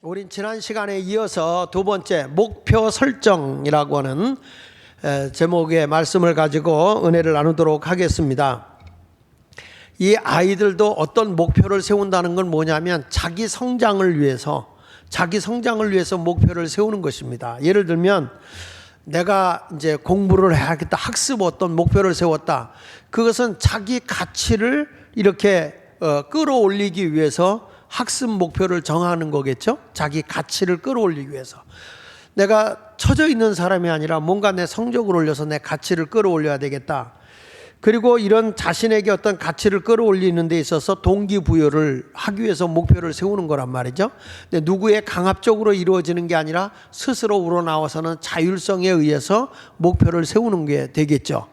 우린 지난 시간에 이어서 두 번째 목표 설정이라고 하는 제목의 말씀을 가지고 은혜를 나누도록 하겠습니다. 이 아이들도 어떤 목표를 세운다는 건 뭐냐면 자기 성장을 위해서 목표를 세우는 것입니다. 예를 들면 내가 이제 공부를 해야겠다, 학습 어떤 목표를 세웠다. 그것은 자기 가치를 이렇게 끌어올리기 위해서 학습 목표를 정하는 거겠죠. 자기 가치를 끌어올리기 위해서. 내가 처져 있는 사람이 아니라 뭔가 내 성적을 올려서 내 가치를 끌어올려야 되겠다. 그리고 이런 자신에게 어떤 가치를 끌어올리는 데 있어서 동기부여를 하기 위해서 목표를 세우는 거란 말이죠. 근데 누구의 강압적으로 이루어지는 게 아니라 스스로 우러나와서는 자율성에 의해서 목표를 세우는 게 되겠죠.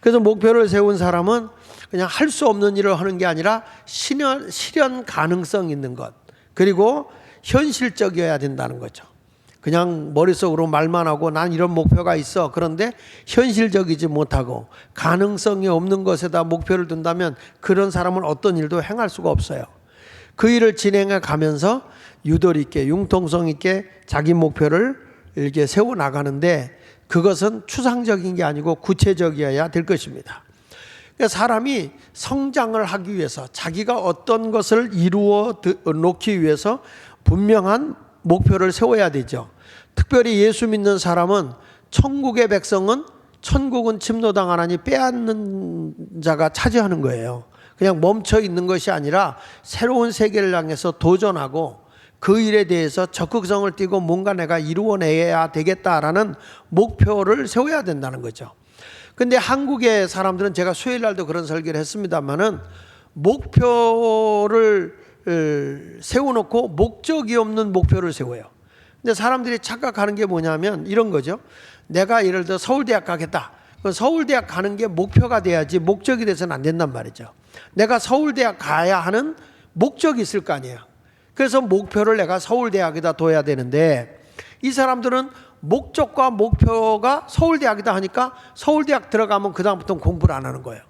그래서 목표를 세운 사람은 그냥 할 수 없는 일을 하는 게 아니라 실현 가능성 있는 것, 그리고 현실적이어야 된다는 거죠. 그냥 머릿속으로 말만 하고 난 이런 목표가 있어, 그런데 현실적이지 못하고 가능성이 없는 것에다 목표를 둔다면 그런 사람은 어떤 일도 행할 수가 없어요. 그 일을 진행해 가면서 유도리 있게 융통성 있게 자기 목표를 이렇게 세워나가는데 그것은 추상적인 게 아니고 구체적이어야 될 것입니다. 사람이 성장을 하기 위해서 자기가 어떤 것을 이루어 놓기 위해서 분명한 목표를 세워야 되죠. 특별히 예수 믿는 사람은 천국의 백성은 천국은 침노당하나니 빼앗는 자가 차지하는 거예요. 그냥 멈춰 있는 것이 아니라 새로운 세계를 향해서 도전하고 그 일에 대해서 적극성을 띠고 뭔가 내가 이루어내야 되겠다라는 목표를 세워야 된다는 거죠. 근데 한국의 사람들은, 제가 수요일 날도 그런 설교를 했습니다만은, 목표를 세워놓고 목적이 없는 목표를 세워요. 근데 사람들이 착각하는 게 뭐냐면 이런 거죠. 내가 예를 들어 서울대학 가겠다. 서울대학 가는 게 목표가 돼야지 목적이 돼서는 안 된단 말이죠. 내가 서울대학 가야 하는 목적이 있을 거 아니에요. 그래서 목표를 내가 서울대학에다 둬야 되는데, 이 사람들은 목적과 목표가 서울대학이다 하니까 서울대학 들어가면 그 다음부터는 공부를 안 하는 거예요.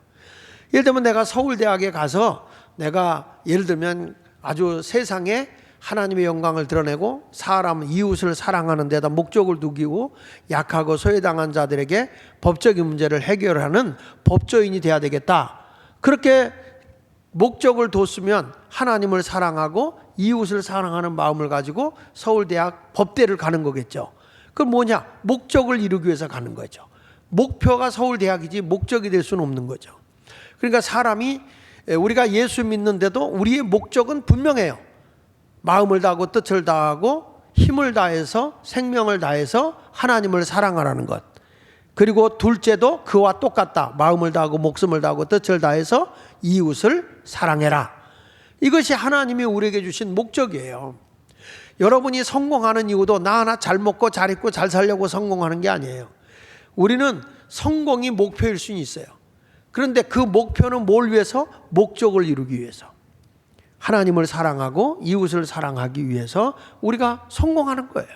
예를 들면 내가 서울대학에 가서 내가 예를 들면 아주 세상에 하나님의 영광을 드러내고 사람 이웃을 사랑하는 데다 목적을 두기고 약하고 소외당한 자들에게 법적인 문제를 해결하는 법조인이 돼야 되겠다. 그렇게 목적을 뒀으면 하나님을 사랑하고 이웃을 사랑하는 마음을 가지고 서울대학 법대를 가는 거겠죠. 그건 뭐냐? 목적을 이루기 위해서 가는 거죠. 목표가 서울대학이지 목적이 될 수는 없는 거죠. 그러니까 사람이, 우리가 예수 믿는데도 우리의 목적은 분명해요. 마음을 다하고 뜻을 다하고 힘을 다해서 생명을 다해서 하나님을 사랑하라는 것. 그리고 둘째도 그와 똑같다. 마음을 다하고 목숨을 다하고 뜻을 다해서 이웃을 사랑해라. 이것이 하나님이 우리에게 주신 목적이에요. 여러분이 성공하는 이유도 나 하나 잘 먹고 잘 입고 잘 살려고 성공하는 게 아니에요. 우리는 성공이 목표일 수는 있어요. 그런데 그 목표는 뭘 위해서? 목적을 이루기 위해서. 하나님을 사랑하고 이웃을 사랑하기 위해서 우리가 성공하는 거예요.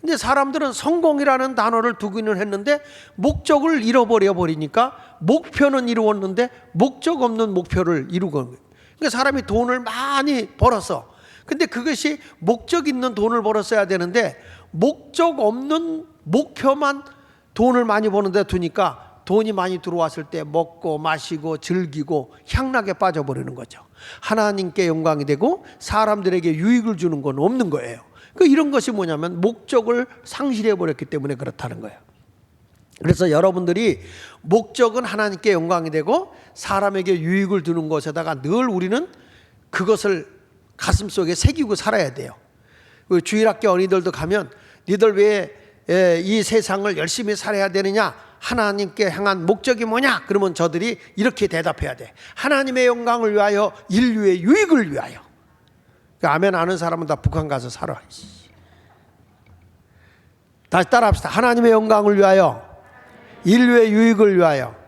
근데 사람들은 성공이라는 단어를 두기는 했는데 목적을 잃어버려 버리니까 목표는 이루었는데 목적 없는 목표를 이루고 있는 거예요. 그러니까 사람이 돈을 많이 벌어서, 근데 그것이 목적 있는 돈을 벌었어야 되는데 목적 없는 목표만 돈을 많이 버는 데 두니까 돈이 많이 들어왔을 때 먹고 마시고 즐기고 향락에 빠져버리는 거죠. 하나님께 영광이 되고 사람들에게 유익을 주는 건 없는 거예요. 이런 것이 뭐냐면 목적을 상실해 버렸기 때문에 그렇다는 거예요. 그래서 여러분들이 목적은 하나님께 영광이 되고 사람에게 유익을 주는 것에다가 늘 우리는 그것을 가슴속에 새기고 살아야 돼요. 주일학교 어린이들도 가면 니들 왜 이 세상을 열심히 살아야 되느냐? 하나님께 향한 목적이 뭐냐? 그러면 저들이 이렇게 대답해야 돼. 하나님의 영광을 위하여, 인류의 유익을 위하여. 아멘 아는 사람은 다 북한 가서 살아. 다시 따라합시다. 하나님의 영광을 위하여, 인류의 유익을 위하여.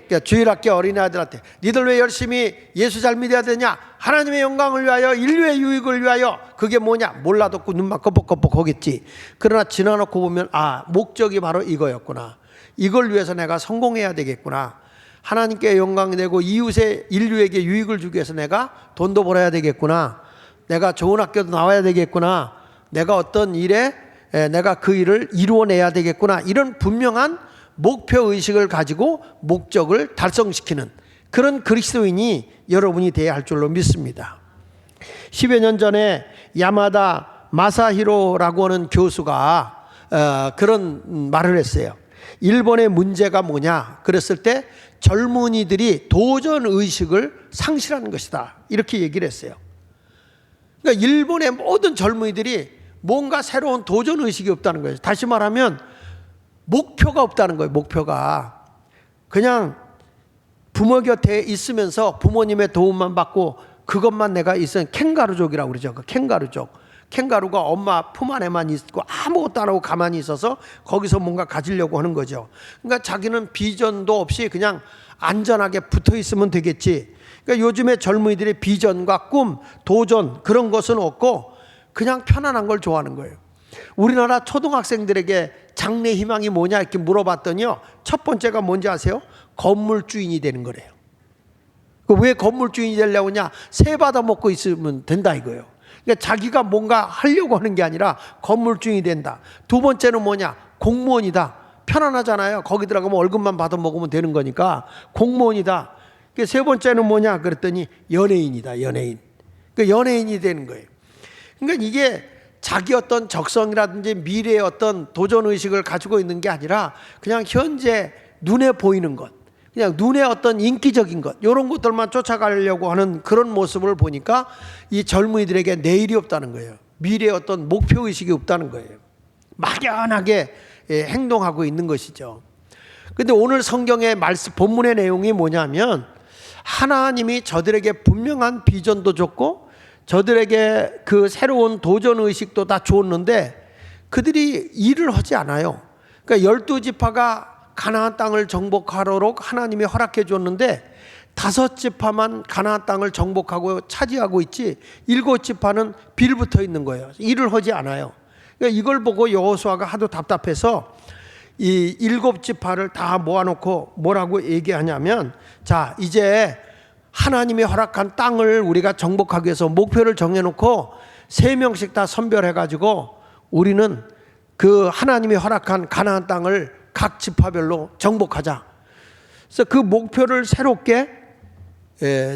그러니까 주일학교 어린아이들한테 니들 왜 열심히 예수 잘 믿어야 되냐? 하나님의 영광을 위하여, 인류의 유익을 위하여. 그게 뭐냐? 몰라도 눈만 껌뻑껌뻑 하겠지. 그러나 지나놓고 보면 목적이 바로 이거였구나. 이걸 위해서 내가 성공해야 되겠구나. 하나님께 영광이 되고 이웃의 인류에게 유익을 주기 위해서 내가 돈도 벌어야 되겠구나. 내가 좋은 학교도 나와야 되겠구나, 내가 어떤 일에 내가 그 일을 이루어내야 되겠구나, 이런 분명한 목표의식을 가지고 목적을 달성시키는 그런 그리스도인이 여러분이 돼야 할 줄로 믿습니다. 10여 년 전에 야마다 마사히로라고 하는 교수가 그런 말을 했어요. 일본의 문제가 뭐냐 그랬을 때 젊은이들이 도전의식을 상실하는 것이다, 이렇게 얘기를 했어요. 그러니까 일본의 모든 젊은이들이 뭔가 새로운 도전의식이 없다는 거예요. 다시 말하면 목표가 없다는 거예요. 목표가 그냥 부모 곁에 있으면서 부모님의 도움만 받고 그것만 내가 있으면 캥가루족이라고 그러죠. 그 캥가루족. 캥가루가 엄마 품 안에만 있고 아무것도 안 하고 가만히 있어서 거기서 뭔가 가지려고 하는 거죠. 그러니까 자기는 비전도 없이 그냥 안전하게 붙어 있으면 되겠지. 그러니까 요즘에 젊은이들의 비전과 꿈, 도전 그런 것은 없고 그냥 편안한 걸 좋아하는 거예요. 우리나라 초등학생들에게 장래 희망이 뭐냐 이렇게 물어봤더니요, 첫 번째가 뭔지 아세요? 건물주인이 되는 거래요. 왜 건물주인이 되려고 하냐? 세 받아 먹고 있으면 된다 이거예요. 그러니까 자기가 뭔가 하려고 하는 게 아니라 건물주인이 된다. 두 번째는 뭐냐? 공무원이다. 편안하잖아요. 거기 들어가면 월급만 받아 먹으면 되는 거니까 공무원이다. 세 번째는 뭐냐 그랬더니 연예인이다. 연예인. 그러니까 연예인이 되는 거예요. 그러니까 이게 자기 어떤 적성이라든지 미래의 어떤 도전의식을 가지고 있는 게 아니라 그냥 현재 눈에 보이는 것, 그냥 눈에 어떤 인기적인 것, 이런 것들만 쫓아가려고 하는 그런 모습을 보니까 이 젊은이들에게 내일이 없다는 거예요. 미래의 어떤 목표의식이 없다는 거예요. 막연하게 행동하고 있는 것이죠. 그런데 오늘 성경의 말씀 본문의 내용이 뭐냐면 하나님이 저들에게 분명한 비전도 줬고 저들에게 그 새로운 도전의식도 다 줬는데 그들이 일을 하지 않아요. 그러니까 12지파가 가나안 땅을 정복하도록 하나님이 허락해 줬는데 5지파만 가나안 땅을 정복하고 차지하고 있지 7지파는 빌붙어 있는 거예요. 일을 하지 않아요. 그러니까 이걸 보고 여호수아가 하도 답답해서 이 7지파를 다 모아놓고 뭐라고 얘기하냐면, 자 이제 하나님이 허락한 땅을 우리가 정복하기 위해서 목표를 정해놓고 3명씩 다 선별해가지고 우리는 그 하나님이 허락한 가나안 땅을 각 지파별로 정복하자. 그래서 그 목표를 새롭게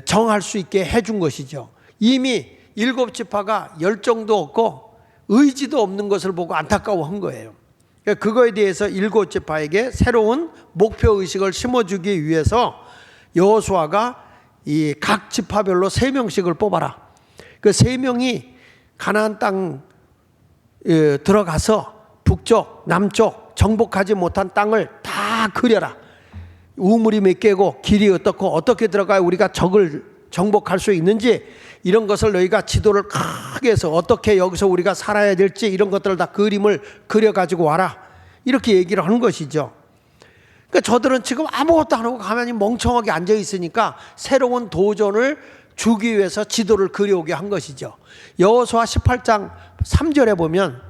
정할 수 있게 해준 것이죠. 이미 7지파가 열정도 없고 의지도 없는 것을 보고 안타까워한 거예요. 그거에 대해서 7지파에게 새로운 목표의식을 심어주기 위해서 여호수아가 이 각 지파별로 3명씩을 뽑아라. 그 3명이 가나안 땅 들어가서 북쪽, 남쪽 정복하지 못한 땅을 다 그려라. 우물이 몇 개고 길이 어떻고 어떻게 들어가야 우리가 적을 정복할 수 있는지 이런 것을 너희가 지도를 크게 해서 어떻게 여기서 우리가 살아야 될지 이런 것들을 다 그림을 그려가지고 와라. 이렇게 얘기를 하는 것이죠. 그러니까 저들은 지금 아무것도 안 하고 가만히 멍청하게 앉아 있으니까 새로운 도전을 주기 위해서 지도를 그려오게 한 것이죠. 여호수아 18장 3절에 보면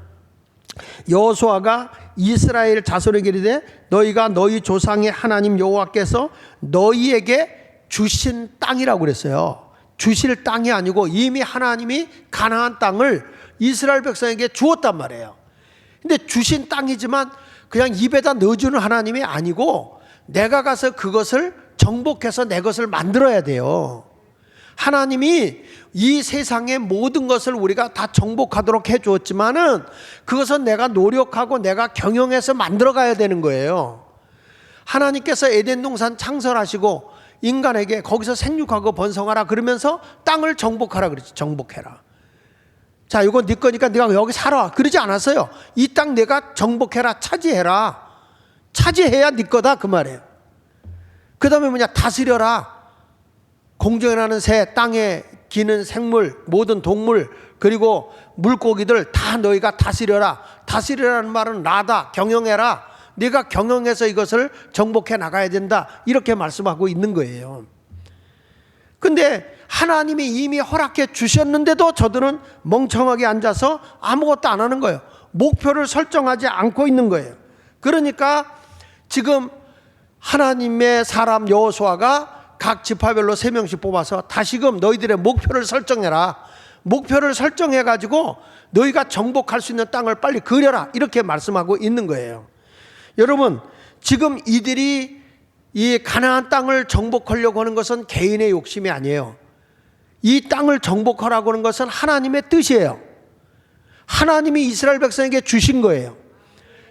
여호수아가 이스라엘 자손에게 이르되 너희가 너희 조상의 하나님 여호와께서 너희에게 주신 땅이라고 그랬어요. 주실 땅이 아니고 이미 하나님이 가나안 땅을 이스라엘 백성에게 주었단 말이에요. 근데 주신 땅이지만 그냥 입에다 넣어주는 하나님이 아니고 내가 가서 그것을 정복해서 내 것을 만들어야 돼요. 하나님이 이 세상의 모든 것을 우리가 다 정복하도록 해주었지만은 그것은 내가 노력하고 내가 경영해서 만들어가야 되는 거예요. 하나님께서 에덴 동산 창설하시고 인간에게 거기서 생육하고 번성하라 그러면서 땅을 정복하라 그랬지. 정복해라. 자, 이거 네 거니까 네가 여기 살아. 그러지 않았어요. 이 땅 내가 정복해라. 차지해라. 차지해야 네 거다 그 말이에요. 그 다음에 뭐냐? 다스려라. 공중에 나는 새, 땅에 기는 생물, 모든 동물, 그리고 물고기들 다 너희가 다스려라. 다스리라는 말은 나다. 경영해라. 네가 경영해서 이것을 정복해 나가야 된다. 이렇게 말씀하고 있는 거예요. 근데 하나님이 이미 허락해 주셨는데도 저들은 멍청하게 앉아서 아무것도 안 하는 거예요. 목표를 설정하지 않고 있는 거예요. 그러니까 지금 하나님의 사람 여호수아가 각 지파별로 3명씩 뽑아서 다시금 너희들의 목표를 설정해라. 목표를 설정해 가지고 너희가 정복할 수 있는 땅을 빨리 그려라, 이렇게 말씀하고 있는 거예요. 여러분, 지금 이들이 이 가나안 땅을 정복하려고 하는 것은 개인의 욕심이 아니에요. 이 땅을 정복하라고 하는 것은 하나님의 뜻이에요. 하나님이 이스라엘 백성에게 주신 거예요.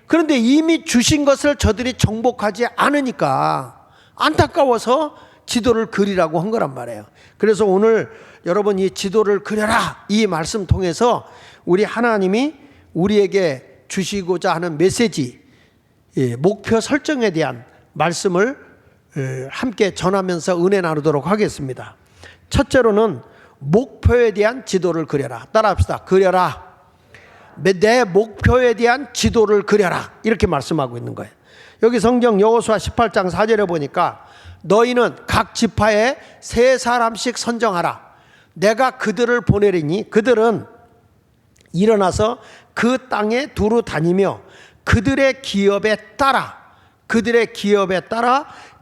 그런데 이미 주신 것을 저들이 정복하지 않으니까 안타까워서 지도를 그리라고 한 거란 말이에요. 그래서 오늘 여러분, 이 지도를 그려라, 이 말씀 통해서 우리 하나님이 우리에게 주시고자 하는 메시지, 목표 설정에 대한 말씀을 함께 전하면서 은혜 나누도록 하겠습니다. 첫째로는 목표에 대한 지도를 그려라. 따라합시다. 그려라. 내 목표에 대한 지도를 그려라, 이렇게 말씀하고 있는 거예요. 여기 성경 여호수아 18장 4절에 보니까 너희는 각 지파에 3사람씩 선정하라. 내가 그들을 보내리니 그들은 일어나서 그 땅에 두루 다니며 그들의 기업에 따라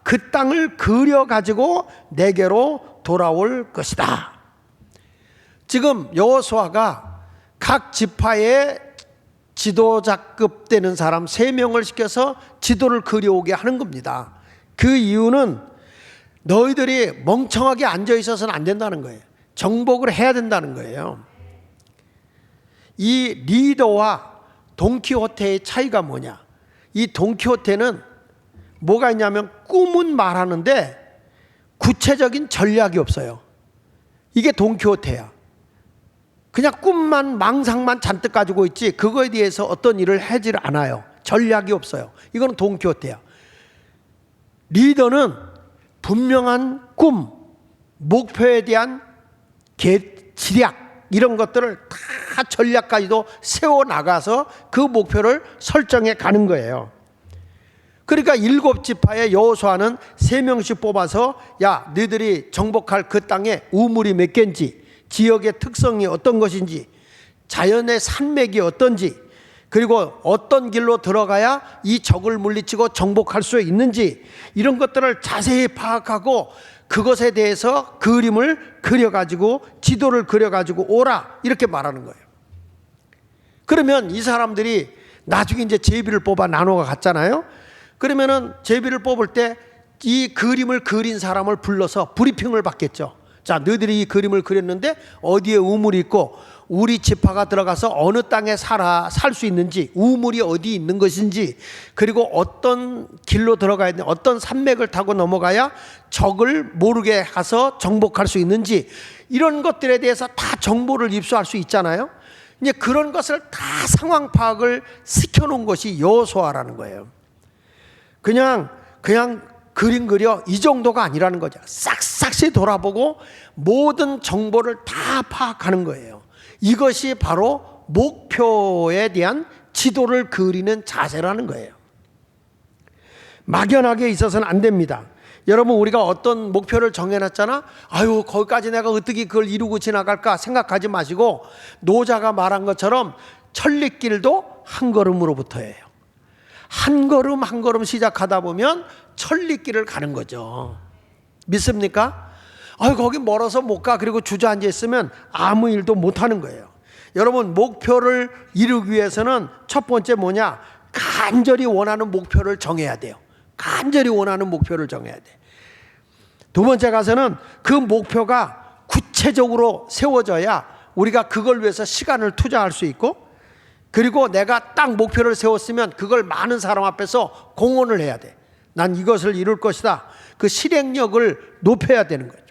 그 땅을 그려 가지고 내게로 돌아올 것이다. 지금 여호수아가 각 지파에 지도자급 되는 사람 3명을 시켜서 지도를 그려오게 하는 겁니다. 그 이유는 너희들이 멍청하게 앉아 있어서는 안 된다는 거예요. 정복을 해야 된다는 거예요. 이 리더와 돈키호테의 차이가 뭐냐? 이 돈키호테는 뭐가 있냐면 꿈은 말하는데 구체적인 전략이 없어요. 이게 돈키호테야. 그냥 꿈만, 망상만 잔뜩 가지고 있지 그거에 대해서 어떤 일을 하질 않아요. 전략이 없어요. 이거는 돈키호테야. 리더는 분명한 꿈, 목표에 대한 지략, 이런 것들을 다 전략까지도 세워나가서 그 목표를 설정해 가는 거예요. 그러니까 7지파의 여호수아는 3명씩 뽑아서 야, 너희들이 정복할 그 땅에 우물이 몇 개인지, 지역의 특성이 어떤 것인지, 자연의 산맥이 어떤지, 그리고 어떤 길로 들어가야 이 적을 물리치고 정복할 수 있는지, 이런 것들을 자세히 파악하고 그것에 대해서 그림을 그려가지고 지도를 그려가지고 오라, 이렇게 말하는 거예요. 그러면 이 사람들이 나중에 이제 제비를 뽑아 나눠가 갔잖아요. 그러면은 제비를 뽑을 때 이 그림을 그린 사람을 불러서 브리핑을 받겠죠. 자, 너희들이 이 그림을 그렸는데 어디에 우물이 있고 우리 지파가 들어가서 어느 땅에 살 수 있는지, 우물이 어디 있는 것인지, 그리고 어떤 길로 들어가야 되는, 어떤 산맥을 타고 넘어가야 적을 모르게 가서 정복할 수 있는지, 이런 것들에 대해서 다 정보를 입수할 수 있잖아요. 이제 그런 것을 다 상황 파악을 시켜놓은 것이 여호수아라는 거예요. 그냥 그림 그려 이 정도가 아니라는 거죠. 싹싹이 돌아보고 모든 정보를 다 파악하는 거예요. 이것이 바로 목표에 대한 지도를 그리는 자세라는 거예요. 막연하게 있어서는 안 됩니다. 여러분, 우리가 어떤 목표를 정해놨잖아. 아유, 거기까지 내가 어떻게 그걸 이루고 지나갈까 생각하지 마시고, 노자가 말한 것처럼 천리길도 한 걸음으로부터예요. 한 걸음 한 걸음 시작하다 보면 천리길을 가는 거죠. 믿습니까? 아유, 거기 멀어서 못 가. 그리고 주저앉아 있으면 아무 일도 못 하는 거예요. 여러분, 목표를 이루기 위해서는 첫 번째 뭐냐? 간절히 원하는 목표를 정해야 돼요. 간절히 원하는 목표를 정해야 돼. 두 번째 가서는 그 목표가 구체적으로 세워져야 우리가 그걸 위해서 시간을 투자할 수 있고, 그리고 내가 딱 목표를 세웠으면 그걸 많은 사람 앞에서 공언을 해야 돼. 난 이것을 이룰 것이다. 그 실행력을 높여야 되는 거죠.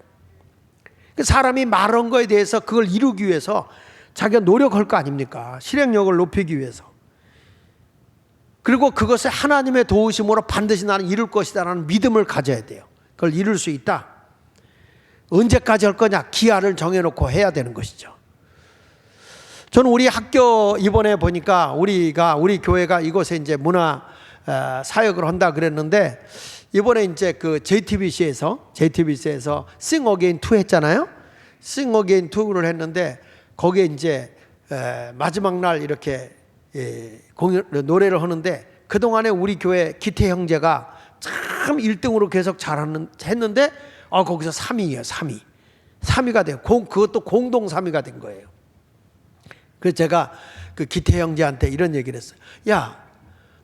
그 사람이 말한 거에 대해서 그걸 이루기 위해서 자기가 노력할 거 아닙니까? 실행력을 높이기 위해서. 그리고 그것을 하나님의 도우심으로 반드시 나는 이룰 것이다 라는 믿음을 가져야 돼요. 그걸 이룰 수 있다. 언제까지 할 거냐? 기한을 정해놓고 해야 되는 것이죠. 저는 우리 학교 이번에 보니까 우리 교회가 이곳에 이제 문화 사역을 한다 그랬는데, 이번에 이제 그 JTBC에서 Sing Again 2 했잖아요. Sing Again 2를 했는데 거기에 이제 마지막 날 이렇게 노래를 하는데, 그동안에 우리 교회 기태 형제가 참 1등으로 계속 했는데 거기서 3위예요. 3위. 3위가 돼요. 그것도 공동 3위가 된 거예요. 그래서 제가 그 기태 형제한테 이런 얘기를 했어요. 야,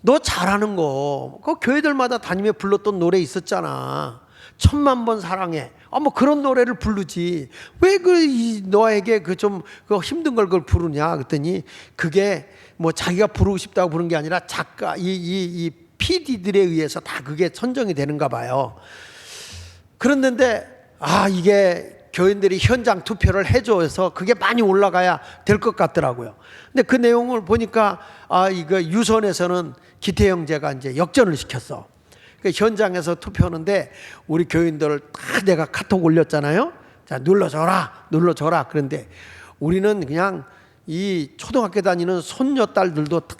너 잘하는 거, 그 교회들마다 다니며 불렀던 노래 있었잖아. 10,000번 사랑해. 뭐 그런 노래를 부르지. 왜 너에게 그 힘든 걸 그걸 부르냐? 그랬더니 그게 뭐 자기가 부르고 싶다고 부른 게 아니라 작가, 이 PD들에 의해서 다 그게 선정이 되는가 봐요. 그랬는데, 이게 교인들이 현장 투표를 해줘서 그게 많이 올라가야 될 것 같더라고요. 근데 그 내용을 보니까 이거 유선에서는 기태 형제가 이제 역전을 시켰어. 그 현장에서 투표하는데 우리 교인들을 다 내가 카톡 올렸잖아요. 자, 눌러줘라. 그런데 우리는 그냥 이 초등학교 다니는 손녀 딸들도 다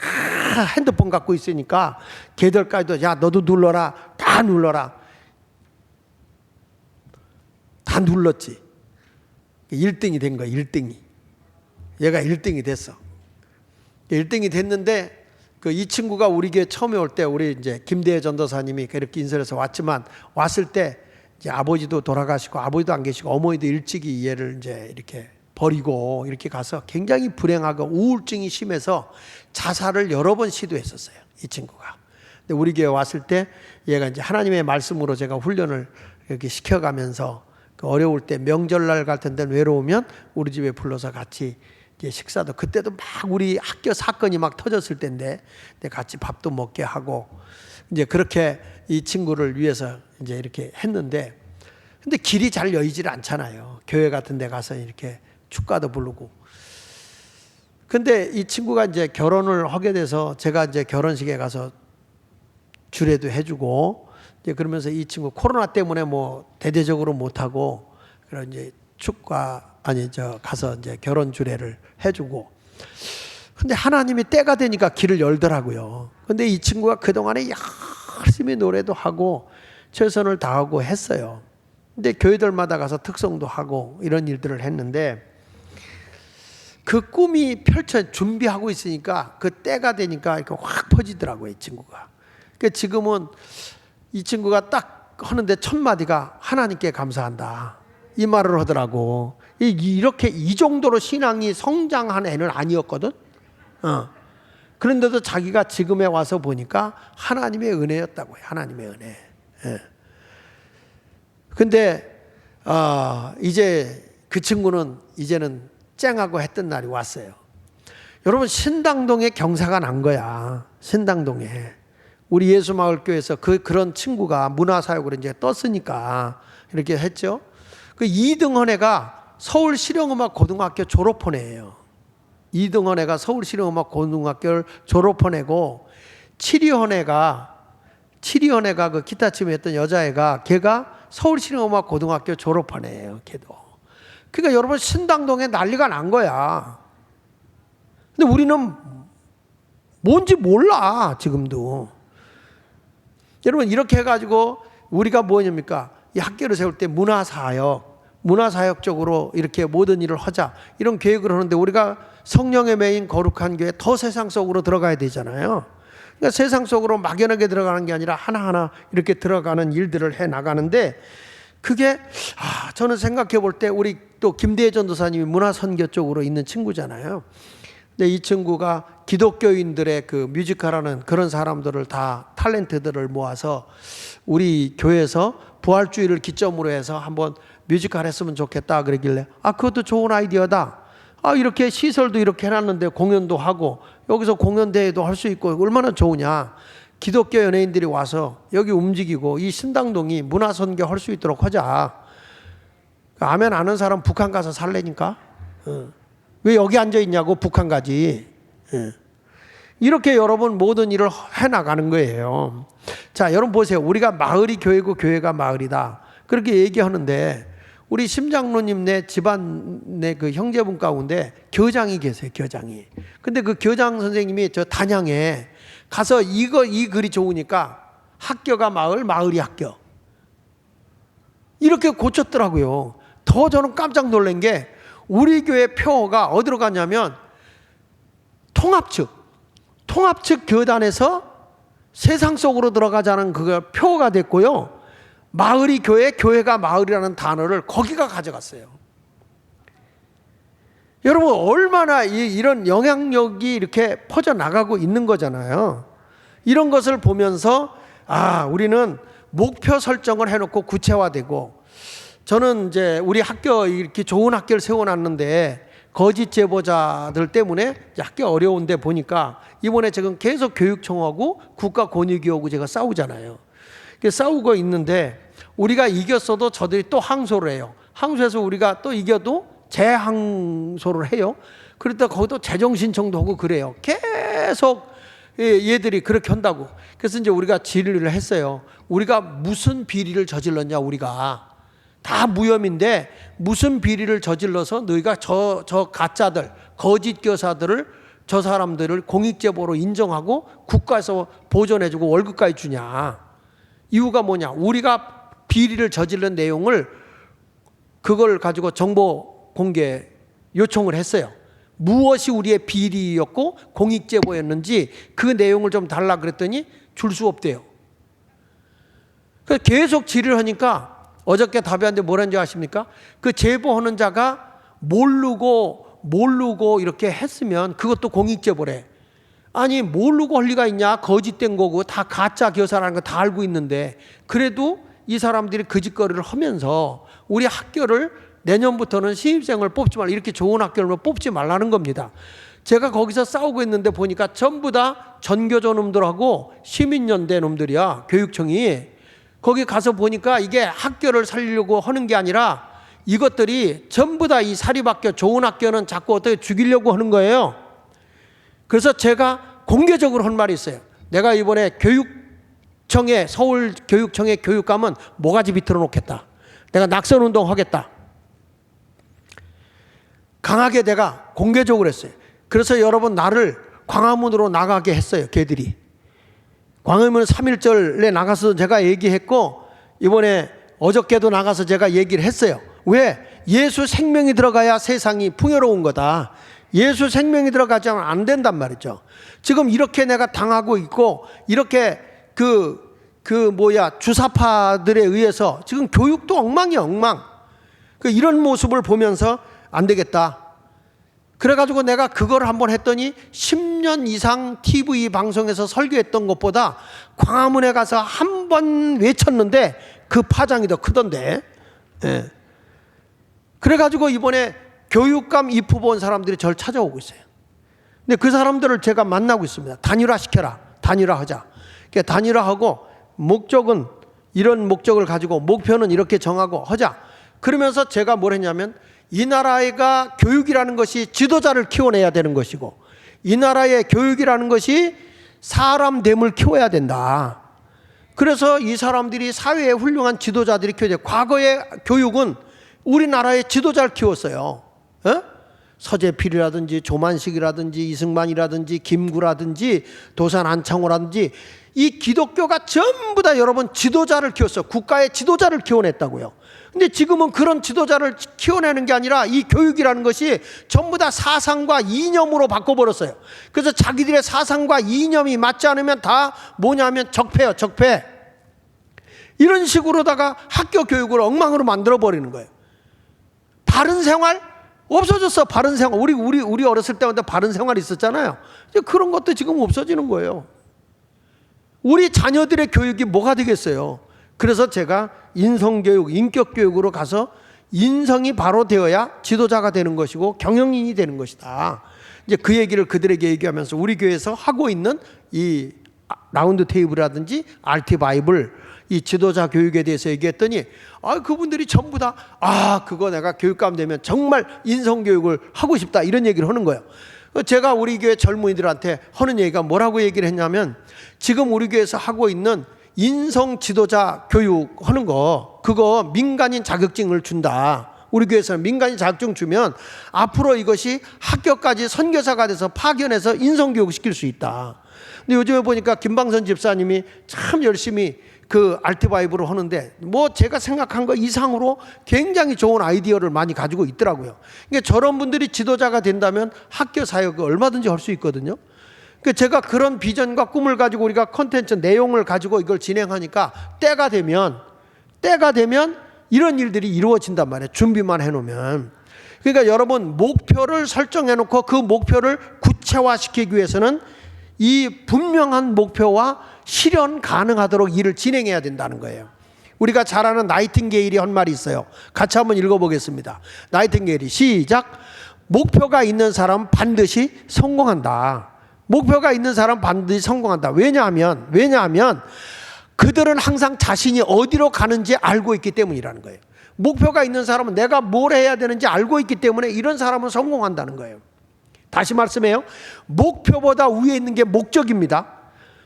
핸드폰 갖고 있으니까 걔들까지도 야, 너도 눌러라. 다 눌러라. 다 눌렀지. 1등이 된 거야. 1등이. 얘가 1등이 됐어. 1등이 됐는데 이 친구가 우리 교회 처음에 올 때 우리 이제 김대혜 전도사님이 그렇게 인설해서 왔지만 왔을 때 이제 아버지도 돌아가시고 아버지도 안 계시고 어머니도 일찍이 얘를 이제 이렇게 버리고 이렇게 가서 굉장히 불행하고 우울증이 심해서 자살을 여러 번 시도했었어요. 이 친구가. 근데 우리 교회 왔을 때 얘가 이제 하나님의 말씀으로 제가 훈련을 이렇게 시켜가면서 그 어려울 때 명절날 같은 데는 외로우면 우리 집에 불러서 같이 이제 식사도 그때도 막 우리 학교 사건이 막 터졌을 때인데 같이 밥도 먹게 하고 이제 그렇게 이 친구를 위해서 이제 이렇게 했는데 근데 길이 잘 여의질 않잖아요. 교회 같은 데 가서 이렇게 축가도 부르고. 근데 이 친구가 이제 결혼을 하게 돼서 제가 이제 결혼식에 가서 주례도 해주고 이제 그러면서 이 친구 코로나 때문에 뭐 대대적으로 못하고 그런 이제 가서 이제 결혼 주례를 해주고. 근데 하나님이 때가 되니까 길을 열더라고요. 근데 이 친구가 그동안에 열심히 노래도 하고 최선을 다하고 했어요. 근데 교회들마다 가서 특성도 하고 이런 일들을 했는데 그 꿈이 준비하고 있으니까 그 때가 되니까 이렇게 확 퍼지더라고요, 이 친구가. 그러니까 지금은 이 친구가 딱 하는데 첫 마디가 하나님께 감사한다. 이 말을 하더라고. 이렇게 이 정도로 신앙이 성장한 애는 아니었거든. 그런데도 자기가 지금에 와서 보니까 하나님의 은혜였다고요. 하나님의 은혜. 근데 이제 그 친구는 이제는 쨍하고 했던 날이 왔어요. 여러분 신당동에 경사가 난 거야. 신당동에. 우리 예수마을교회에서 그런 친구가 문화사역으로 이제 떴으니까 이렇게 했죠. 그 이등헌 애가 서울실용음악고등학교 졸업한 애예요. 이등헌 애가 서울실용음악고등학교를 졸업한 애고 칠이헌 애가 그 기타 치면 했던 여자애가 걔가 서울실용음악고등학교 졸업한 애예요. 걔도. 그러니까 여러분 신당동에 난리가 난 거야. 근데 우리는 뭔지 몰라 지금도. 여러분 이렇게 해가지고 우리가 뭐냐니까 이 학교를 세울 때 문화사역적으로 이렇게 모든 일을 하자 이런 계획을 하는데 우리가 성령의 메인 거룩한 교회 더 세상 속으로 들어가야 되잖아요. 그러니까 세상 속으로 막연하게 들어가는 게 아니라 하나하나 이렇게 들어가는 일들을 해 나가는데 그게 저는 생각해 볼 때 우리 또 김대혜 전도사님이 문화선교 쪽으로 있는 친구잖아요. 근데 이 친구가 기독교인들의 그 뮤지컬하는 그런 사람들을 다 탤런트들을 모아서 우리 교회에서 부활주의를 기점으로 해서 한번 뮤지컬 했으면 좋겠다 그러길래 그것도 좋은 아이디어다. 이렇게 시설도 이렇게 해놨는데 공연도 하고 여기서 공연대회도 할 수 있고 얼마나 좋으냐. 기독교 연예인들이 와서 여기 움직이고 이 신당동이 문화선교 할 수 있도록 하자. 아멘 아는 사람 북한 가서 살래니까. 왜 여기 앉아있냐고 북한 가지. 이렇게 여러분 모든 일을 해나가는 거예요. 자, 여러분 보세요. 우리가 마을이 교회고 교회가 마을이다. 그렇게 얘기하는데 우리 심장로님 집안의 그 형제분 가운데 교장이 계세요. 교장이. 근데 그 교장 선생님이 저 단양에 가서 이 글이 좋으니까 학교가 마을, 마을이 학교. 이렇게 고쳤더라고요. 더 저는 깜짝 놀란 게 우리 교회 표어가 어디로 갔냐면 통합측 교단에서 세상 속으로 들어가자는 그 표어가 됐고요. 마을이 교회, 교회가 마을이라는 단어를 거기가 가져갔어요. 여러분 얼마나 이런 영향력이 이렇게 퍼져나가고 있는 거잖아요. 이런 것을 보면서 우리는 목표 설정을 해놓고 구체화되고, 저는 이제 우리 학교 이렇게 좋은 학교를 세워놨는데 거짓 제보자들 때문에 학교 어려운데 보니까 이번에 지금 계속 교육청하고 국가권익위하고 제가 싸우잖아요. 싸우고 있는데 우리가 이겼어도 저들이 또 항소를 해요. 항소해서 우리가 또 이겨도 재항소를 해요. 그러다 거기도 재정신청도 하고 그래요. 계속 얘들이 그렇게 한다고. 그래서 이제 우리가 질의를 했어요. 우리가 무슨 비리를 저질렀냐, 우리가. 다 무혐의인데 무슨 비리를 저질러서 너희가 저 가짜들, 거짓 교사들을, 저 사람들을 공익제보로 인정하고 국가에서 보존해주고 월급까지 주냐. 이유가 뭐냐. 우리가 비리를 저질른 내용을 그걸 가지고 정보 공개 요청을 했어요. 무엇이 우리의 비리였고 공익제보였는지 그 내용을 좀 달라 그랬더니 줄 수 없대요. 그래서 계속 질의를 하니까 어저께 답변한데 뭐라는지 아십니까? 그 제보하는 자가 모르고 이렇게 했으면 그것도 공익제보래. 아니 모르고 할 리가 있냐. 거짓된 거고 다 가짜 교사라는 거 다 알고 있는데 그래도 이 사람들이 그 짓거리를 하면서 우리 학교를 내년부터는 신입생을 뽑지 말라, 이렇게 좋은 학교를 뽑지 말라는 겁니다. 제가 거기서 싸우고 있는데 보니까 전부 다 전교조 놈들하고 시민연대 놈들이야. 교육청이. 거기 가서 보니까 이게 학교를 살리려고 하는 게 아니라 이것들이 전부 다 이 사립학교, 좋은 학교는 자꾸 어떻게 죽이려고 하는 거예요. 그래서 제가 공개적으로 한 말이 있어요. 내가 이번에 교육청에, 서울교육청에 교육 가면 모가지 비틀어 놓겠다. 내가 낙선운동 하겠다. 강하게 내가 공개적으로 했어요. 그래서 여러분 나를 광화문으로 나가게 했어요. 걔들이. 광화문 3.1절에 나가서 제가 얘기했고 이번에 어저께도 나가서 제가 얘기를 했어요. 왜? 예수 생명이 들어가야 세상이 풍요로운 거다. 예수 생명이 들어가지 않으면 안 된단 말이죠. 지금 이렇게 내가 당하고 있고 이렇게 주사파들에 의해서 지금 교육도 엉망이야, 엉망. 이런 모습을 보면서 안 되겠다. 그래가지고 내가 그걸 한번 했더니 10년 이상 TV 방송에서 설교했던 것보다 광화문에 가서 한 번 외쳤는데 그 파장이 더 크던데. 예. 그래가지고 이번에 교육감 입후 본 사람들이 저를 찾아오고 있어요. 근데 그 사람들을 제가 만나고 있습니다. 단일화 시켜라. 단일화하자. 그러니까 단일화하고 목적은 이런 목적을 가지고 목표는 이렇게 정하고 하자. 그러면서 제가 뭘 했냐면 이 나라가 교육이라는 것이 지도자를 키워내야 되는 것이고 이 나라의 교육이라는 것이 사람됨을 키워야 된다. 그래서 이 사람들이 사회의 훌륭한 지도자들이 키워야 돼. 과거의 교육은 우리나라의 지도자를 키웠어요. 서재필이라든지 조만식이라든지 이승만이라든지 김구라든지 도산 안창호라든지 이 기독교가 전부 다 여러분 지도자를 키웠어요. 국가의 지도자를 키워냈다고요. 근데 지금은 그런 지도자를 키워내는 게 아니라 이 교육이라는 것이 전부 다 사상과 이념으로 바꿔버렸어요. 그래서 자기들의 사상과 이념이 맞지 않으면 다 뭐냐면 적폐예요, 적폐. 이런 식으로다가 학교 교육을 엉망으로 만들어버리는 거예요. 바른 생활? 없어졌어, 바른 생활. 우리 어렸을 때마다 바른 생활이 있었잖아요. 그런 것도 지금 없어지는 거예요. 우리 자녀들의 교육이 뭐가 되겠어요? 그래서 제가 인성교육, 인격교육으로 가서 인성이 바로 되어야 지도자가 되는 것이고 경영인이 되는 것이다. 이제 그 얘기를 그들에게 얘기하면서 우리 교회에서 하고 있는 이 라운드 테이블이라든지 RT 바이블 이 지도자 교육에 대해서 얘기했더니 그분들이 전부 다 그거 내가 교육감 되면 정말 인성교육을 하고 싶다 이런 얘기를 하는 거예요. 제가 우리 교회 젊은이들한테 하는 얘기가 뭐라고 얘기를 했냐면 지금 우리 교회에서 하고 있는 인성 지도자 교육 하는 거 그거 민간인 자격증을 준다. 우리 교회에서는 민간인 자격증 주면 앞으로 이것이 학교까지 선교사가 돼서 파견해서 인성교육 시킬 수 있다. 근데 요즘에 보니까 김방선 집사님이 참 열심히 그 알트바이브를 하는데 뭐 제가 생각한 거 이상으로 굉장히 좋은 아이디어를 많이 가지고 있더라고요. 그러니까 저런 분들이 지도자가 된다면 학교 사역을 얼마든지 할 수 있거든요. 그러니까 제가 그런 비전과 꿈을 가지고 우리가 콘텐츠 내용을 가지고 이걸 진행하니까 때가 되면 이런 일들이 이루어진단 말이에요. 준비만 해놓으면. 그러니까 여러분, 목표를 설정해 놓고 그 목표를 구체화시키기 위해서는 이 분명한 목표와 실현 가능하도록 일을 진행해야 된다는 거예요. 우리가 잘 아는 나이팅게일이 한 말이 있어요. 같이 한번 읽어보겠습니다. 나이팅게일이 시작. 목표가 있는 사람은 반드시 성공한다. 목표가 있는 사람은 반드시 성공한다. 왜냐하면 그들은 항상 자신이 어디로 가는지 알고 있기 때문이라는 거예요. 목표가 있는 사람은 내가 뭘 해야 되는지 알고 있기 때문에 이런 사람은 성공한다는 거예요. 다시 말씀해요. 목표보다 위에 있는 게 목적입니다.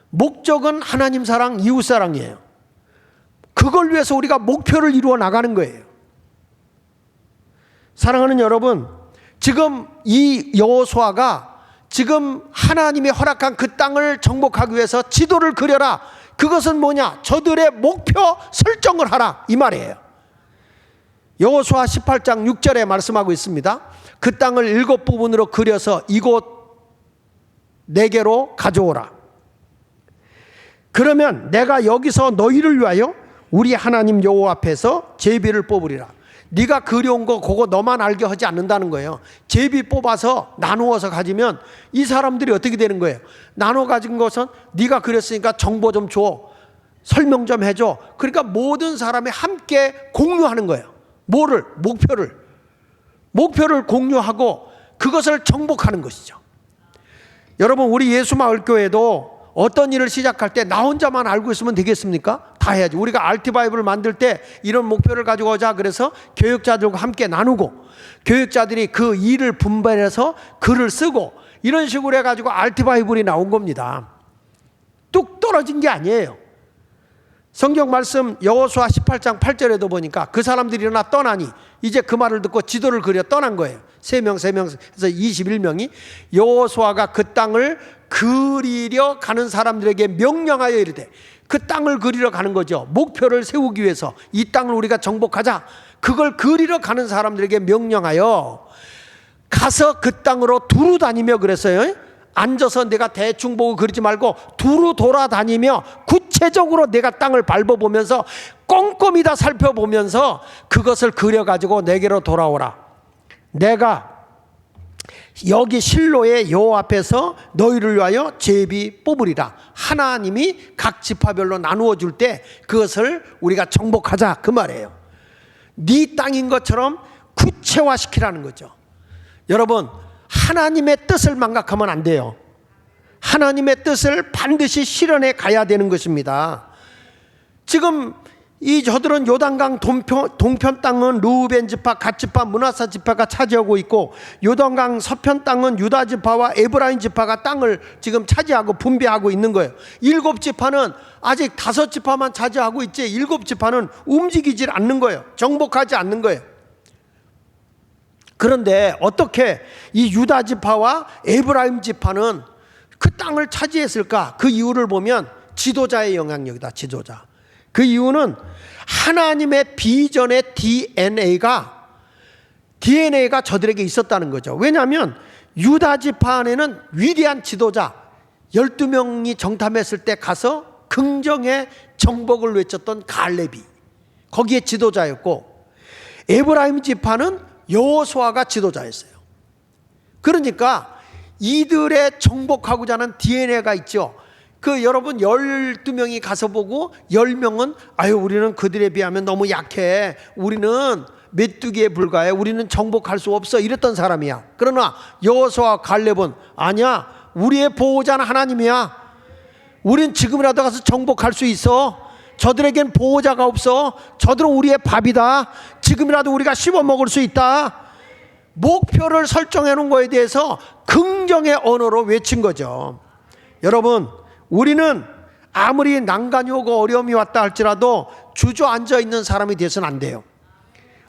목적은 하나님 사랑, 이웃 사랑이에요. 그걸 위해서 우리가 목표를 이루어 나가는 거예요. 사랑하는 여러분, 지금 이 여호수아가 지금 하나님이 허락한 그 땅을 정복하기 위해서 지도를 그려라. 그것은 뭐냐? 저들의 목표 설정을 하라, 이 말이에요. 여호수아 18장 6절에 말씀하고 있습니다. 그 땅을 7부분으로 그려서 이곳 4개로 가져오라. 그러면 내가 여기서 너희를 위하여 우리 하나님 여호와 앞에서 제비를 뽑으리라. 네가 그려온 거 그거 너만 알게 하지 않는다는 거예요. 제비 뽑아서 나누어서 가지면 이 사람들이 어떻게 되는 거예요? 나눠 가진 것은 네가 그렸으니까 정보 좀 줘, 설명 좀 해줘. 그러니까 모든 사람이 함께 공유하는 거예요. 뭐를? 목표를 공유하고 그것을 정복하는 것이죠. 여러분, 우리 예수마을교회도 어떤 일을 시작할 때 나 혼자만 알고 있으면 되겠습니까? 다 해야지. 우리가 알티바이블을 만들 때 이런 목표를 가지고 오자 그래서 교육자들과 함께 나누고 교육자들이 그 일을 분배해서 글을 쓰고 이런 식으로 해가지고 알티바이블이 나온 겁니다. 뚝 떨어진 게 아니에요. 성경 말씀 여호수아 18장 8절에도 보니까 그 사람들이 일어나 떠나니 이제 그 말을 듣고 지도를 그려 떠난 거예요. 3명 해서 21명이 여호수아가 그 땅을 그리려 가는 사람들에게 명령하여 이르되, 그 땅을 그리러 가는 거죠. 목표를 세우기 위해서 이 땅을 우리가 정복하자. 그걸 그리러 가는 사람들에게 명령하여 가서 그 땅으로 두루 다니며 그랬어요. 앉아서 내가 대충 보고 그러지 말고 두루 돌아다니며 구체적으로 내가 땅을 밟아보면서 꼼꼼히 다 살펴보면서 그것을 그려가지고 내게로 돌아오라. 내가 여기 실로의 여호와 앞에서 너희를 위하여 제비 뽑으리라. 하나님이 각 지파별로 나누어 줄 때 그것을 우리가 정복하자, 그 말이에요. 네 땅인 것처럼 구체화시키라는 거죠. 여러분, 하나님의 뜻을 망각하면 안 돼요. 하나님의 뜻을 반드시 실현해 가야 되는 것입니다. 지금 이 저들은 요단강 동편 땅은 르우벤 지파, 갓 지파, 므낫세 지파가 차지하고 있고, 요단강 서편 땅은 유다 지파와 에브라임 지파가 땅을 지금 차지하고 분배하고 있는 거예요. 7지파는 아직 5지파만 차지하고 있지 7지파는 움직이질 않는 거예요. 정복하지 않는 거예요. 그런데 어떻게 이 유다 지파와 에브라임 지파는 그 땅을 차지했을까? 그 이유를 보면 지도자의 영향력이다. 지도자. 그 이유는 하나님의 비전의 DNA가 저들에게 있었다는 거죠. 왜냐하면 유다 지파 안에는 위대한 지도자 12명이 정탐했을 때 가서 긍정의 정복을 외쳤던 갈렙이 거기에 지도자였고, 에브라임 지파는 여호수아가 지도자였어요. 그러니까 이들의 정복하고자 하는 DNA가 있죠. 그 여러분 12명이 가서 보고 10명은 우리는 그들에 비하면 너무 약해, 우리는 메뚜기에 불과해, 우리는 정복할 수 없어, 이랬던 사람이야. 그러나 여호수아와 갈렙은 아니야, 우리의 보호자는 하나님이야, 우린 지금이라도 가서 정복할 수 있어, 저들에겐 보호자가 없어, 저들은 우리의 밥이다, 지금이라도 우리가 씹어 먹을 수 있다. 목표를 설정해 놓은 거에 대해서 긍정의 언어로 외친 거죠. 여러분, 우리는 아무리 난간이 오고 어려움이 왔다 할지라도 주저앉아 있는 사람이 되어서는 안 돼요.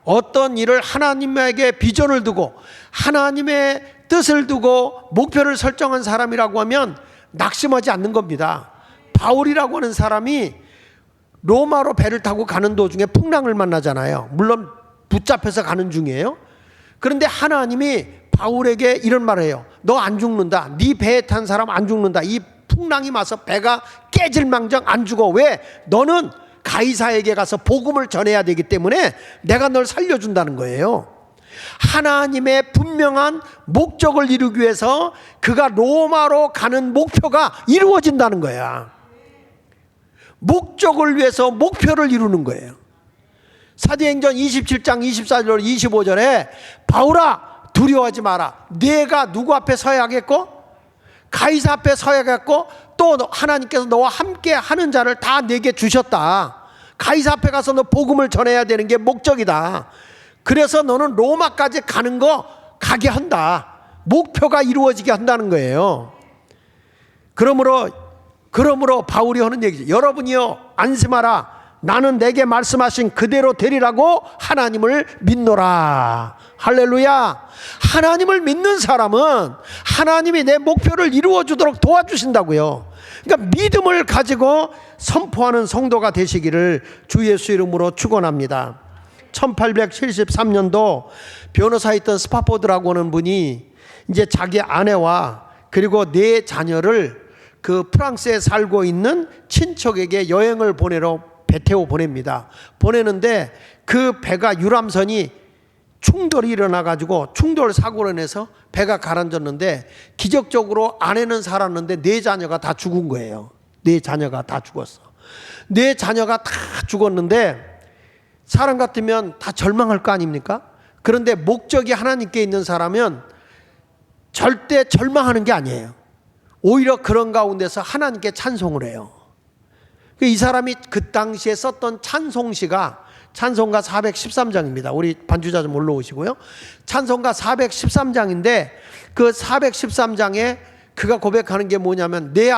어떤 일을 하나님에게 비전을 두고 하나님의 뜻을 두고 목표를 설정한 사람이라고 하면 낙심하지 않는 겁니다. 바울이라고 하는 사람이 로마로 배를 타고 가는 도중에 풍랑을 만나잖아요. 물론 붙잡혀서 가는 중이에요. 그런데 하나님이 바울에게 이런 말을 해요. 너 안 죽는다. 네 배에 탄 사람 안 죽는다. 이 풍랑이 와서 배가 깨질 망정 안 죽어. 왜? 너는 가이사에게 가서 복음을 전해야 되기 때문에 내가 널 살려준다는 거예요. 하나님의 분명한 목적을 이루기 위해서 그가 로마로 가는 목표가 이루어진다는 거야. 목적을 위해서 목표를 이루는 거예요. 사도행전 27장 24절 25절에 바울아 두려워하지 마라. 네가 누구 앞에 서야겠고 가이사 앞에 서야겠고 또 하나님께서 너와 함께 하는 자를 다 내게 주셨다. 가이사 앞에 가서 너 복음을 전해야 되는 게 목적이다. 그래서 너는 로마까지 가는 거 가게 한다. 목표가 이루어지게 한다는 거예요. 그러므로 바울이 하는 얘기죠. 여러분이요 안심하라. 나는 내게 말씀하신 그대로 되리라고 하나님을 믿노라. 할렐루야. 하나님을 믿는 사람은 하나님이 내 목표를 이루어 주도록 도와주신다고요. 그러니까 믿음을 가지고 선포하는 성도가 되시기를 주 예수 이름으로 축원합니다. 1873년도 변호사였던 스파포드라고 하는 분이 이제 자기 아내와 그리고 네 자녀를 그 프랑스에 살고 있는 친척에게 여행을 보내러 배 태워 보냅니다. 보내는데 그 배가 유람선이 충돌이 일어나가지고 충돌 사고로 인해서 배가 가라앉았는데 기적적으로 아내는 살았는데 네 자녀가 다 죽은 거예요. 네 자녀가 다 죽었어. 네 자녀가 다 죽었는데 사람 같으면 다 절망할 거 아닙니까? 그런데 목적이 하나님께 있는 사람은 절대 절망하는 게 아니에요. 오히려 그런 가운데서 하나님께 찬송을 해요. 이 사람이 그 당시에 썼던 찬송시가 찬송가 413장입니다. 우리 반주자 좀 올라오시고요. 찬송가 413장인데 그 413장에 그가 고백하는 게 뭐냐면 내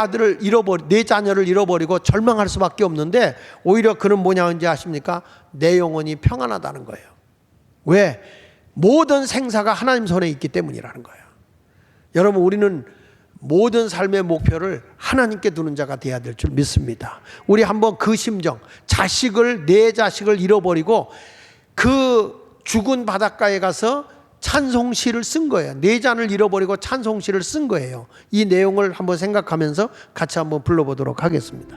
자녀를 잃어버리고 절망할 수밖에 없는데 오히려 그는 뭐냐는지 아십니까? 내 영혼이 평안하다는 거예요. 왜? 모든 생사가 하나님 손에 있기 때문이라는 거예요. 여러분 우리는 모든 삶의 목표를 하나님께 두는 자가 되어야 될 줄 믿습니다. 우리 한번 그 심정, 내 자식을 잃어버리고 그 죽은 바닷가에 가서 찬송시를 쓴 거예요. 내 자녀를 잃어버리고 찬송시를 쓴 거예요. 이 내용을 한번 생각하면서 같이 한번 불러보도록 하겠습니다.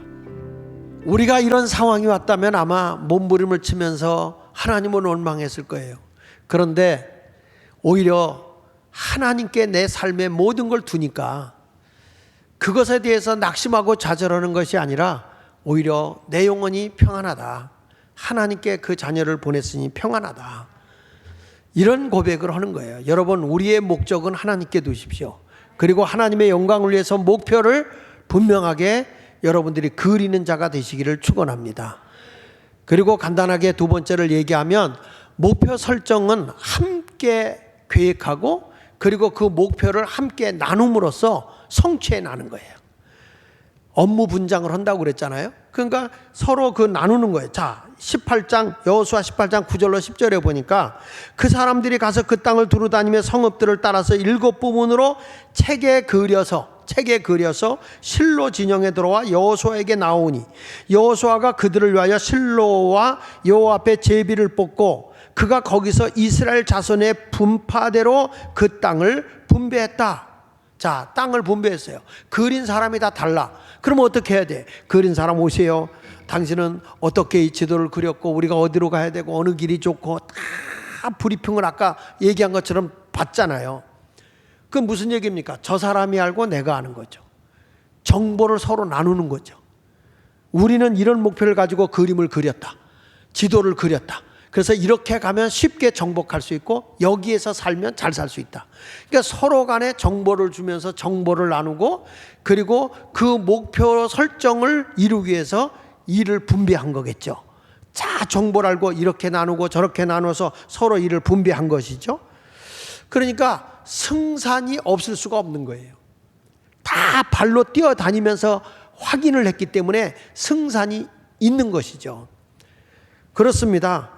우리가 이런 상황이 왔다면 아마 몸부림을 치면서 하나님은 원망했을 거예요. 그런데 오히려 하나님께 내 삶의 모든 걸 두니까 그것에 대해서 낙심하고 좌절하는 것이 아니라 오히려 내 영혼이 평안하다. 하나님께 그 자녀를 보냈으니 평안하다. 이런 고백을 하는 거예요. 여러분 우리의 목적은 하나님께 두십시오. 그리고 하나님의 영광을 위해서 목표를 분명하게 여러분들이 그리는 자가 되시기를 축원합니다. 그리고 간단하게 두 번째를 얘기하면 목표 설정은 함께 계획하고 그리고 그 목표를 함께 나눔으로써 성취해 나는 거예요. 업무 분장을 한다고 그랬잖아요. 그러니까 서로 그 나누는 거예요. 자, 18장 여호수아 18장 9절로 10절에 보니까 그 사람들이 가서 그 땅을 두루다니며 성읍들을 따라서 7부문으로 책에 그려서 실로 진영에 들어와 여호수아에게 나오니 여호수아가 그들을 위하여 실로와 여호와 앞에 제비를 뽑고 그가 거기서 이스라엘 자손의 분파대로 그 땅을 분배했다. 자, 땅을 분배했어요. 그린 사람이 다 달라. 그러면 어떻게 해야 돼? 그린 사람 오세요. 당신은 어떻게 이 지도를 그렸고 우리가 어디로 가야 되고 어느 길이 좋고 다 브리핑을 아까 얘기한 것처럼 받잖아요. 그건 무슨 얘기입니까? 저 사람이 알고 내가 아는 거죠. 정보를 서로 나누는 거죠. 우리는 이런 목표를 가지고 그림을 그렸다. 지도를 그렸다. 그래서 이렇게 가면 쉽게 정복할 수 있고 여기에서 살면 잘 살 수 있다. 그러니까 서로 간에 정보를 주면서 정보를 나누고 그리고 그 목표 설정을 이루기 위해서 일을 분배한 거겠죠. 자, 정보를 알고 이렇게 나누고 저렇게 나눠서 서로 일을 분배한 것이죠. 그러니까 승산이 없을 수가 없는 거예요. 다 발로 뛰어다니면서 확인을 했기 때문에 승산이 있는 것이죠. 그렇습니다.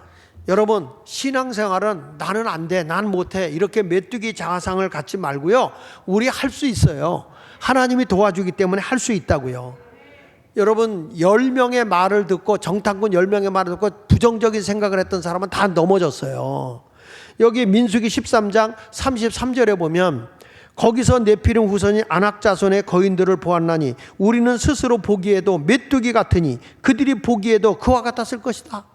여러분 신앙생활은 나는 안 돼, 난 못해 이렇게 메뚜기 자아상을 갖지 말고요. 우리 할 수 있어요. 하나님이 도와주기 때문에 할 수 있다고요. 여러분 10명의 말을 듣고 정탐꾼 10명의 말을 듣고 부정적인 생각을 했던 사람은 다 넘어졌어요. 여기 민수기 13장 33절에 보면 거기서 네피림 후손이 아낙 자손의 거인들을 보았나니 우리는 스스로 보기에도 메뚜기 같으니 그들이 보기에도 그와 같았을 것이다.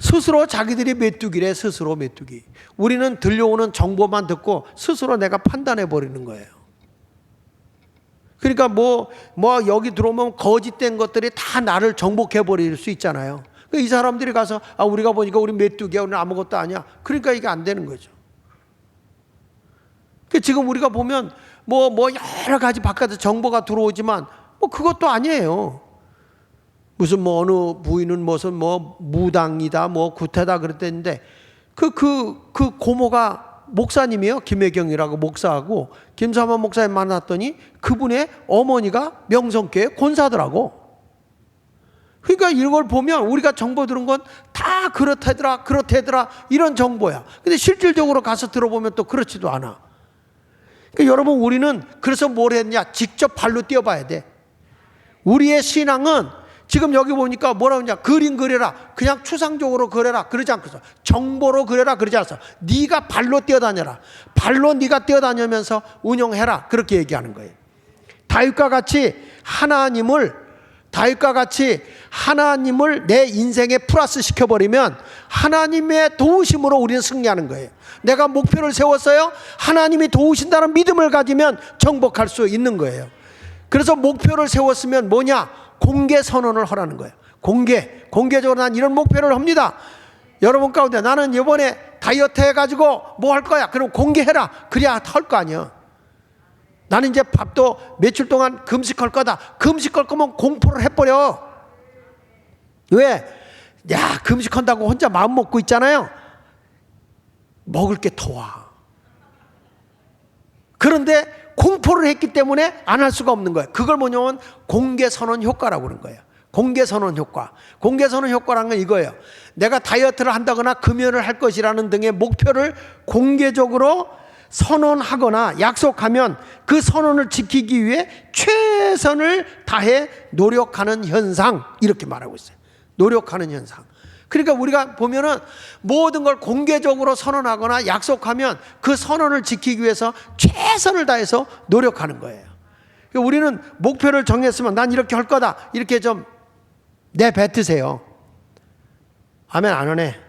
스스로 자기들이 메뚜기래. 스스로 메뚜기. 우리는 들려오는 정보만 듣고 스스로 내가 판단해 버리는 거예요. 그러니까 뭐 여기 들어오면 거짓된 것들이 다 나를 정복해 버릴 수 있잖아요. 이 사람들이 가서 우리가 보니까 우리 메뚜기야, 우리는 아무것도 아니야. 그러니까 이게 안 되는 거죠. 지금 우리가 보면 여러 가지 바깥에 정보가 들어오지만 그것도 아니에요. 무슨 어느 부인은 무슨 무당이다, 구태다 그랬는데 그 고모가 목사님이에요. 김혜경이라고 목사하고 김삼환 목사님 만났더니 그분의 어머니가 명성교회 권사더라고. 그러니까 이걸 보면 우리가 정보 들은 건 다 그렇대더라 이런 정보야. 근데 실질적으로 가서 들어보면 또 그렇지도 않아. 그러니까 여러분, 우리는 그래서 뭘 했냐? 직접 발로 뛰어봐야 돼. 우리의 신앙은 지금 여기 보니까 뭐라고 하냐? 그림 그려라. 그냥 추상적으로 그려라. 그러지 않고서 정보로 그려라. 그러지 않았어. 네가 발로 뛰어다녀라. 발로 네가 뛰어다니면서 운영해라. 그렇게 얘기하는 거예요. 다윗과 같이 하나님을 내 인생에 플러스 시켜버리면 하나님의 도우심으로 우리는 승리하는 거예요. 내가 목표를 세웠어요. 하나님이 도우신다는 믿음을 가지면 정복할 수 있는 거예요. 그래서 목표를 세웠으면 뭐냐? 공개 선언을 하라는 거예요. 공개적으로 난 이런 목표를 합니다. 여러분 가운데 나는 이번에 다이어트 해가지고 뭐 할 거야. 그럼 공개해라. 그래야 할 거 아니야. 나는 이제 밥도 며칠 동안 금식할 거다. 금식할 거면 공포를 해버려. 왜? 야, 금식한다고 혼자 마음 먹고 있잖아요. 먹을 게 더 와. 그런데 공포를 했기 때문에 안 할 수가 없는 거예요. 그걸 뭐냐면 공개선언 효과라고 그러는 거예요. 공개선언 효과. 공개선언 효과라는 건 이거예요. 내가 다이어트를 한다거나 금연을 할 것이라는 등의 목표를 공개적으로 선언하거나 약속하면 그 선언을 지키기 위해 최선을 다해 노력하는 현상, 이렇게 말하고 있어요. 노력하는 현상. 그러니까 우리가 보면은 모든 걸 공개적으로 선언하거나 약속하면 그 선언을 지키기 위해서 최선을 다해서 노력하는 거예요. 그러니까 우리는 목표를 정했으면 난 이렇게 할 거다, 이렇게 좀 내뱉으세요. 아멘 안 하네.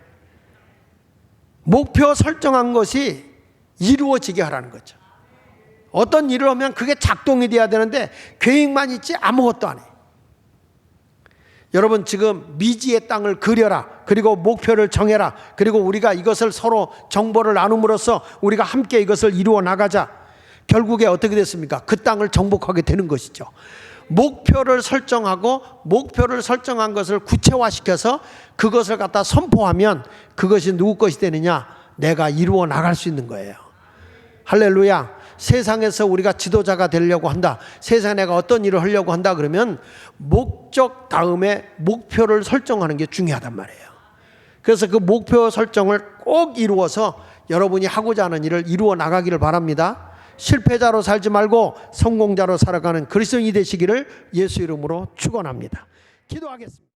목표 설정한 것이 이루어지게 하라는 거죠. 어떤 일을 하면 그게 작동이 돼야 되는데 계획만 있지 아무것도 안 해. 여러분, 지금 미지의 땅을 그려라. 그리고 목표를 정해라. 그리고 우리가 이것을 서로 정보를 나눔으로써 우리가 함께 이것을 이루어 나가자. 결국에 어떻게 됐습니까? 그 땅을 정복하게 되는 것이죠. 목표를 설정하고 목표를 설정한 것을 구체화시켜서 그것을 갖다 선포하면 그것이 누구 것이 되느냐? 내가 이루어 나갈 수 있는 거예요. 할렐루야. 세상에서 우리가 지도자가 되려고 한다, 세상에 내가 어떤 일을 하려고 한다 그러면 목적 다음에 목표를 설정하는 게 중요하단 말이에요. 그래서 그 목표 설정을 꼭 이루어서 여러분이 하고자 하는 일을 이루어 나가기를 바랍니다. 실패자로 살지 말고 성공자로 살아가는 그리스도인이 되시기를 예수 이름으로 축원합니다. 기도하겠습니다.